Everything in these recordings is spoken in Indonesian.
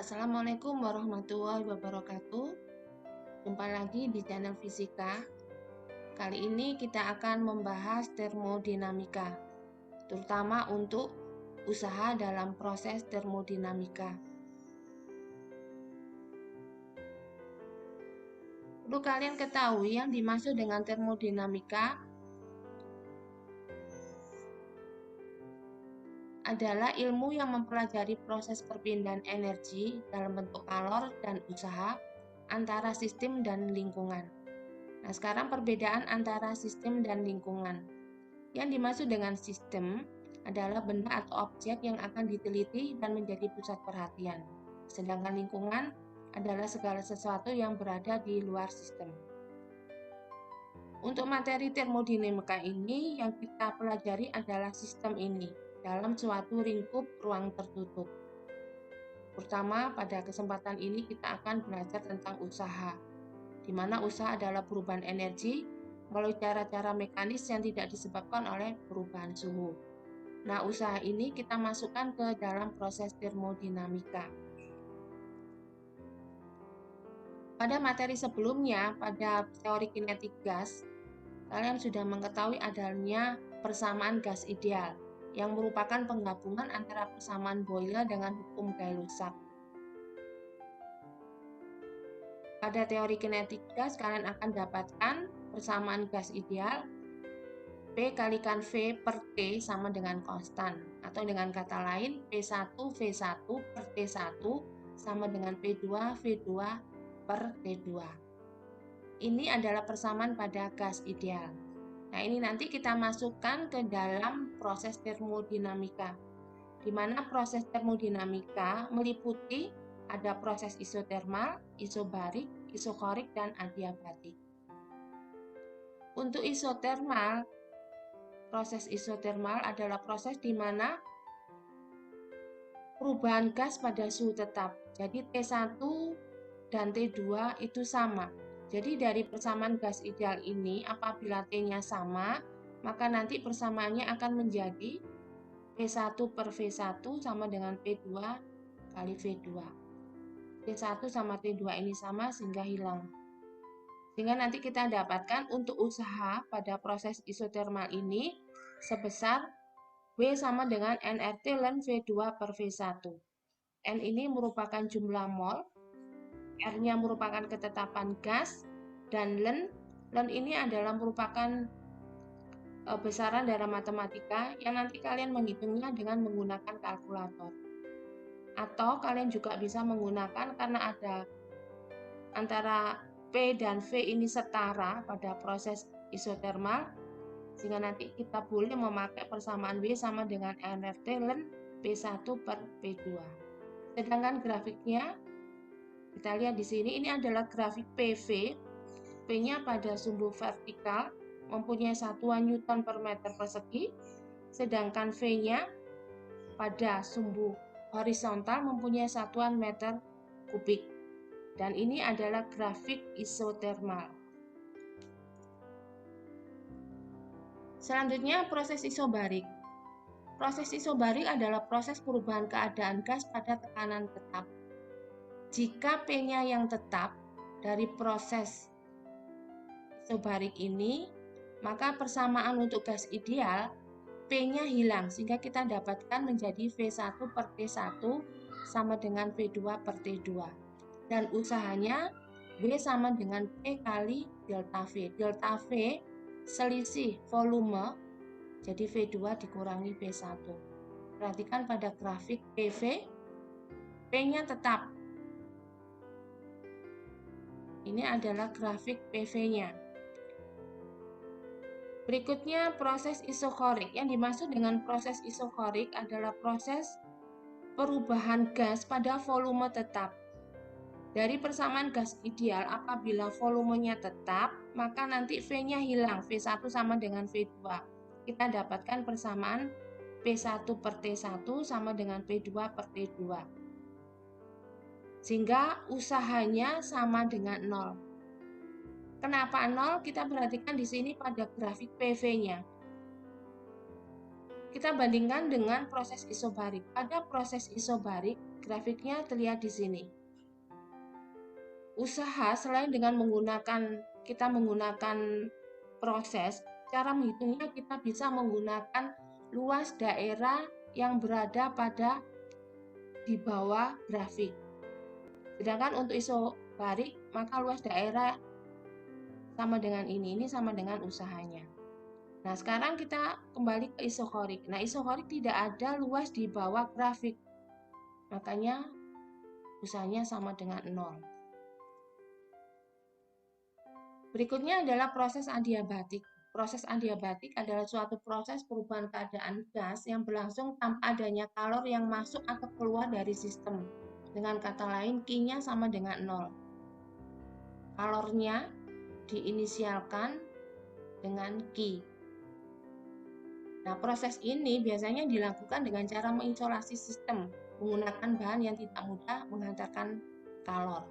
Assalamualaikum warahmatullahi wabarakatuh. Jumpa lagi di channel Fisika. Kali ini kita akan membahas termodinamika, terutama untuk usaha dalam proses termodinamika. Perlu kalian ketahui yang dimaksud dengan termodinamika adalah ilmu yang mempelajari proses perpindahan energi dalam bentuk kalor dan usaha antara sistem dan lingkungan. Nah, sekarang perbedaan antara sistem dan lingkungan. Yang dimaksud dengan sistem adalah benda atau objek yang akan diteliti dan menjadi pusat perhatian. Sedangkan lingkungan adalah segala sesuatu yang berada di luar sistem. Untuk materi termodinamika ini, yang kita pelajari adalah sistem ini dalam suatu lingkup ruang tertutup. Pertama, pada kesempatan ini kita akan belajar tentang usaha, di mana usaha adalah perubahan energi melalui cara-cara mekanis yang tidak disebabkan oleh perubahan suhu. Nah, usaha ini kita masukkan ke dalam proses termodinamika. Pada materi sebelumnya, pada teori kinetik gas, kalian sudah mengetahui adanya persamaan gas ideal, yang merupakan penggabungan antara persamaan Boyle dengan hukum Gay-Lussac. Pada teori kinetik gas, kalian akan dapatkan persamaan gas ideal P kalikan V per T sama dengan konstan, atau dengan kata lain P1 V1 per T1 sama dengan P2 V2 per T2. Ini adalah persamaan pada gas ideal. Nah, ini nanti kita masukkan ke dalam proses termodinamika, di mana proses termodinamika meliputi ada proses isotermal, isobarik, isokorik, dan adiabatik. Untuk isotermal, proses isotermal adalah proses di mana perubahan gas pada suhu tetap. Jadi T1 dan T2 itu sama. Jadi dari persamaan gas ideal ini, apabila T-nya sama, maka nanti persamaannya akan menjadi P1 per V1 sama dengan P2 kali V2. T1 sama T2 ini sama sehingga hilang. Sehingga nanti kita dapatkan untuk usaha pada proses isotermal ini sebesar W sama dengan nRT ln V2 per V1. N ini merupakan jumlah mol, R-nya merupakan ketetapan gas, dan ln ini adalah merupakan besaran dalam matematika yang nanti kalian menghitungnya dengan menggunakan kalkulator. Atau kalian juga bisa menggunakan, karena ada antara P dan V ini setara pada proses isotermal, sehingga nanti kita boleh memakai persamaan W sama dengan nRT ln P1 per P2. Sedangkan grafiknya kita lihat di sini, ini adalah grafik PV. P-nya pada sumbu vertikal mempunyai satuan Newton per meter persegi, sedangkan V-nya pada sumbu horizontal mempunyai satuan meter kubik. Dan ini adalah grafik isotermal. Selanjutnya, proses isobarik. Proses isobarik adalah proses perubahan keadaan gas pada tekanan tetap. Jika P-nya yang tetap dari proses isobarik ini, maka persamaan untuk gas ideal P-nya hilang, sehingga kita dapatkan menjadi V1 per T1 sama dengan V2 per T2. Dan usahanya W sama dengan P kali delta V. Delta V selisih volume, jadi V2 dikurangi V1. Perhatikan pada grafik PV, P-nya tetap. Ini adalah grafik PV-nya. Berikutnya proses isokorik. Yang dimaksud dengan proses isokorik adalah proses perubahan gas pada volume tetap. Dari persamaan gas ideal, apabila volumenya tetap, maka nanti V-nya hilang, V1 sama dengan V2. Kita dapatkan persamaan P1 per T1 sama dengan P2 per T2. Sehingga usahanya sama dengan 0. Kenapa 0? Kita perhatikan di sini pada grafik PV-nya. Kita bandingkan dengan proses isobarik. Pada proses isobarik, Grafiknya terlihat di sini. Usaha selain dengan kita menggunakan proses, cara menghitungnya kita bisa menggunakan luas daerah yang berada di bawah grafik. Sedangkan untuk isobarik, maka luas daerah sama dengan ini sama dengan usahanya. Nah, sekarang kita kembali ke isokorik. Nah, isokorik tidak ada luas di bawah grafik. Makanya usahanya sama dengan 0. Berikutnya adalah proses adiabatik. Proses adiabatik adalah suatu proses perubahan keadaan gas yang berlangsung tanpa adanya kalor yang masuk atau keluar dari sistem. Dengan kata lain, Q-nya sama dengan 0. Kalornya diinisialkan dengan Q. Nah, proses ini biasanya dilakukan dengan cara mengisolasi sistem menggunakan bahan yang tidak mudah menghantarkan kalor.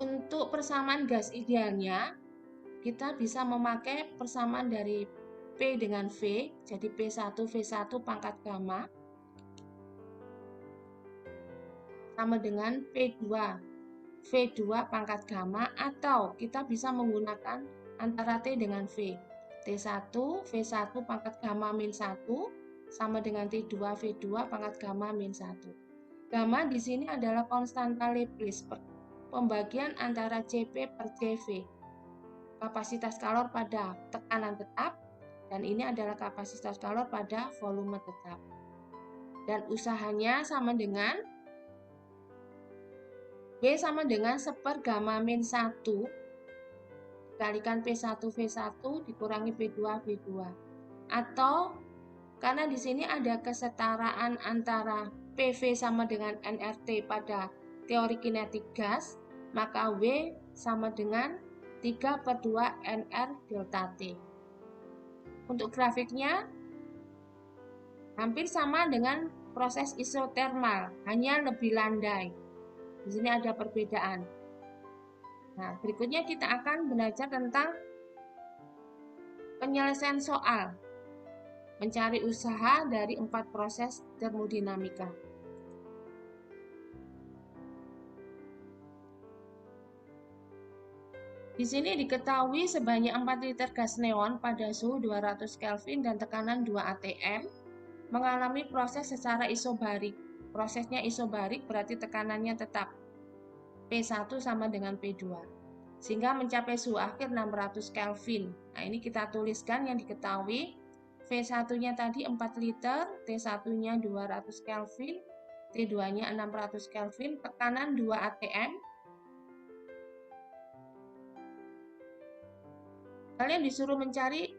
Untuk persamaan gas idealnya, kita bisa memakai persamaan dari P dengan V, jadi P1 V1 pangkat gamma sama dengan P2 V2 pangkat gamma, atau kita bisa menggunakan antara T dengan V. T1 V1 pangkat gamma min 1 sama dengan T2 V2 pangkat gamma min 1. Gamma di sini adalah konstanta Laplace, pembagian antara Cp per Cv. Kapasitas kalor pada tekanan tetap, dan ini adalah kapasitas kalor pada volume tetap. Dan usahanya sama dengan B sama dengan 1 gamma min 1 dikalikan P1 V1 dikurangi P2 V2. Atau karena di sini ada kesetaraan antara PV sama dengan nRT pada teori kinetik gas, maka W sama dengan 3/2 nR delta T. Untuk grafiknya hampir sama dengan proses isotermal, hanya lebih landai. Di sini ada perbedaan. Nah, berikutnya kita akan belajar tentang penyelesaian soal, mencari usaha dari 4 proses termodinamika. Di sini diketahui sebanyak 4 liter gas neon pada suhu 200 Kelvin dan tekanan 2 atm mengalami proses secara isobarik. Prosesnya isobarik berarti tekanannya tetap P1 sama dengan P2. Sehingga mencapai suhu akhir 600 Kelvin. Nah, ini kita tuliskan yang diketahui. V1-nya tadi 4 liter, T1-nya 200 Kelvin, T2-nya 600 Kelvin, tekanan 2 atm. Kalian disuruh mencari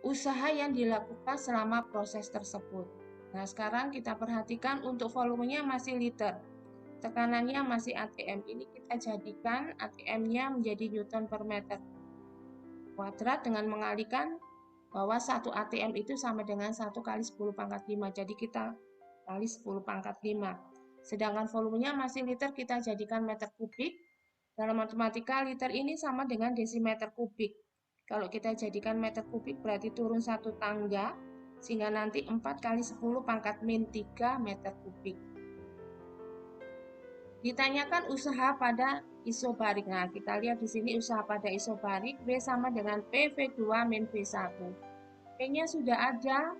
usaha yang dilakukan selama proses tersebut. Nah, sekarang kita perhatikan untuk volumenya masih liter. Tekanannya masih atm. Ini kita jadikan atm-nya menjadi newton per meter kuadrat dengan mengalihkan bahwa 1 atm itu sama dengan 1 kali 10 pangkat 5. Jadi kita kali 10 pangkat 5. Sedangkan volumenya masih liter, kita jadikan meter kubik. Dalam matematika, liter ini sama dengan desimeter kubik. Kalau kita jadikan meter kubik berarti turun 1 tangga, sehingga nanti 4 kali 10 pangkat min 3 meter kubik. Ditanyakan usaha pada isobarik. Nah, kita lihat di sini usaha pada isobarik, V sama dengan P V2 min V1. P-nya sudah ada,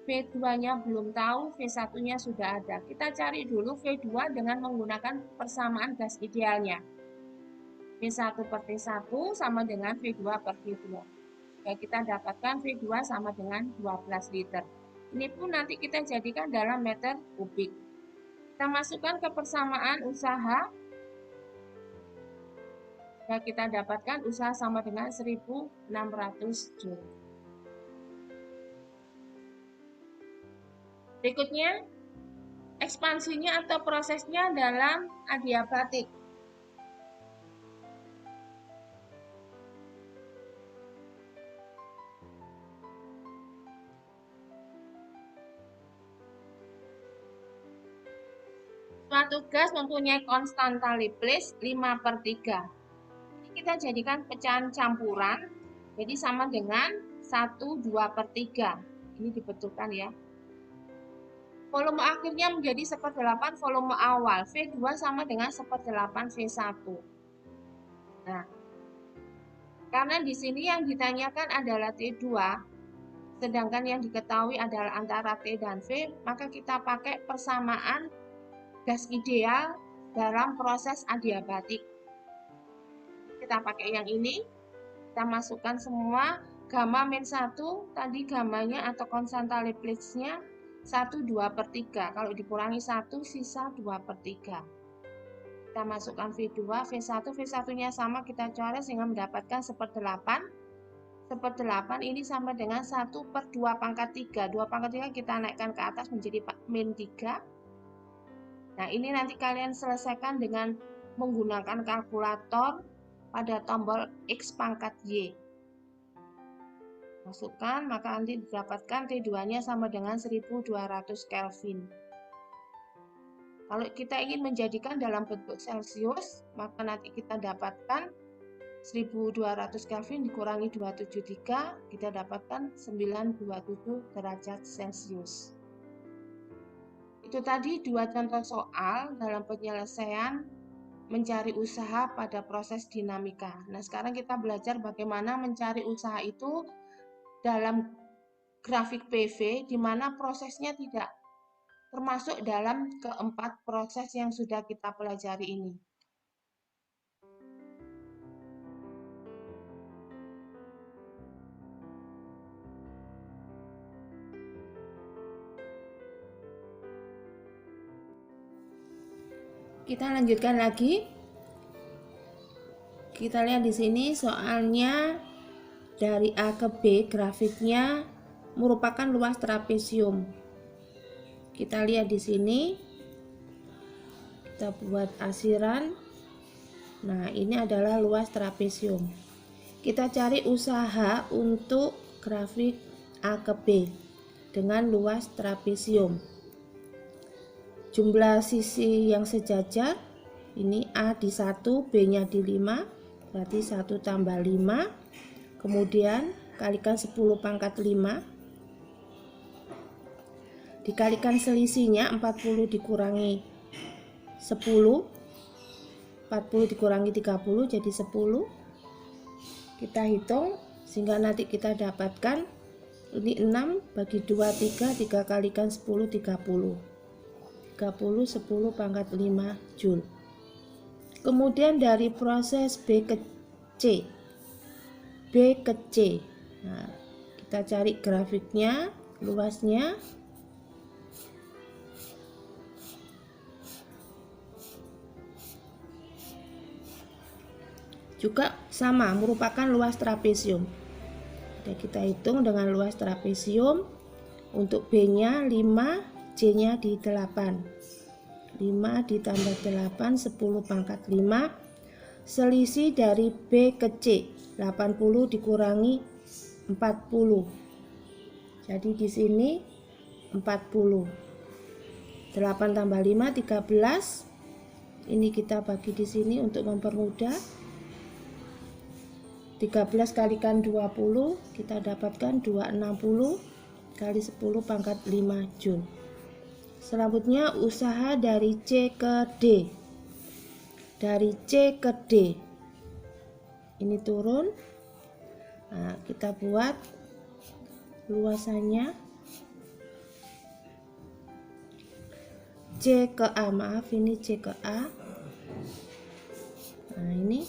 V2-nya belum tahu, V1-nya sudah ada. Kita cari dulu V2 dengan menggunakan persamaan gas idealnya. V1 per T1 sama dengan V2 per V2. Ya, kita dapatkan V2 sama dengan 12 liter. Ini pun nanti kita jadikan dalam meter kubik. Kita masukkan ke persamaan usaha. Ya, kita dapatkan usaha sama dengan 1600 Joule. Berikutnya, ekspansinya atau prosesnya dalam adiabatik. Suatu gas mempunyai konstanta Laplace 5/3. Ini kita jadikan pecahan campuran, jadi sama dengan 1/2/3. Ini dibetulkan ya. Volume akhirnya menjadi 1/8 volume awal. V2 sama dengan 1/8 V1. Nah, karena di sini yang ditanyakan adalah T2, sedangkan yang diketahui adalah antara T dan V, maka kita pakai persamaan gas ideal dalam proses adiabatik. Kita pakai yang ini, kita masukkan semua gamma min 1, tadi gammanya atau konstanta Laplace-nya 1/2/3. Kalau dikurangi 1, sisa 2/3. Kita masukkan V2, V1, V1-nya sama kita coret sehingga mendapatkan 1/8. 1/8 ini sama dengan 1/2/3. 2/3 kita naikkan ke atas menjadi min 3. Nah, ini nanti kalian selesaikan dengan menggunakan kalkulator pada tombol X pangkat Y. Masukkan, maka nanti didapatkan T2-nya sama dengan 1200 Kelvin. Kalau kita ingin menjadikan dalam bentuk Celcius, maka nanti kita dapatkan 1200 Kelvin dikurangi 273, kita dapatkan 927 derajat Celcius. Itu tadi 2 contoh soal dalam penyelesaian mencari usaha pada proses dinamika. Nah, sekarang kita belajar bagaimana mencari usaha itu dalam grafik PV, di mana prosesnya tidak termasuk dalam keempat proses yang sudah kita pelajari ini. Kita lanjutkan lagi. Kita lihat di sini soalnya dari A ke B, grafiknya merupakan luas trapesium. Kita lihat di sini, kita buat asiran. Nah, ini adalah luas trapesium. Kita cari usaha untuk grafik A ke B dengan luas trapesium. Jumlah sisi yang sejajar, ini A di 1, B-nya di 5, berarti 1 tambah 5. Kemudian kalikan 10/5, dikalikan selisihnya 40 dikurangi 10, 40 dikurangi 30 jadi 10. Kita hitung sehingga nanti kita dapatkan ini 6 bagi 2 3, 3 kalikan 10 30. 30 10/5 Joule. Kemudian dari proses B ke C. B ke C. Nah, kita cari grafiknya, luasnya. Juga sama, merupakan luas trapesium. Jadi kita hitung dengan luas trapesium. Untuk B-nya 5, C-nya di 8. 5 ditambah 8, 10/5. Selisih dari B ke C, 80 dikurangi 40. Jadi di sini 40. 8 tambah 5, 13. Ini kita bagi di sini untuk mempermudah. 13 kalikan 20, kita dapatkan 260 kali 10/5 Joule. Selanjutnya usaha dari C ke D. Dari C ke D. Ini turun. Nah, kita buat luasannya. C ke A, maaf ini C ke A. Nah, ini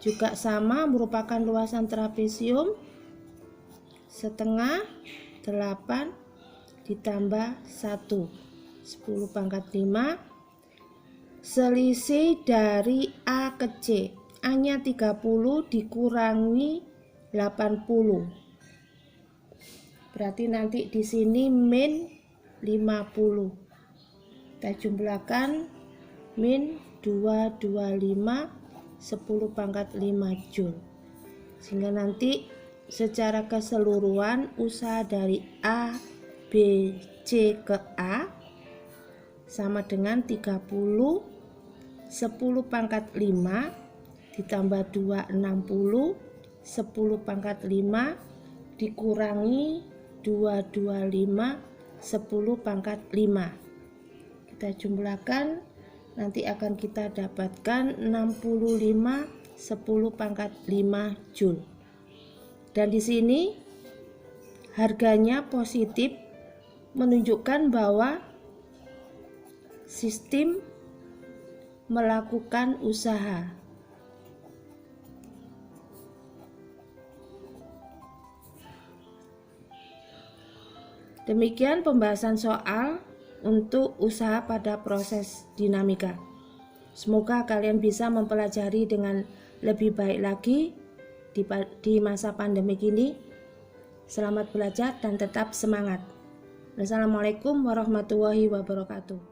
juga sama, merupakan luasan trapesium. Setengah 8 ditambah 1, 10/5. Selisih dari A ke C, A-nya 30 dikurangi 80. Berarti nanti di sini min 50. Kita jumlahkan min 225 10/5 Joule. Sehingga nanti secara keseluruhan usaha dari A, B, C ke A sama dengan 30 10/5 ditambah 260 10/5 dikurangi 225 10 pangkat 5. Kita jumlahkan, nanti akan kita dapatkan 65 10 pangkat 5 Joule. Dan di sini harganya positif, menunjukkan bahwa sistem melakukan usaha. Demikian pembahasan soal untuk usaha pada proses dinamika. Semoga kalian bisa mempelajari dengan lebih baik lagi di masa pandemi ini. Selamat belajar dan tetap semangat. Wassalamualaikum warahmatullahi wabarakatuh.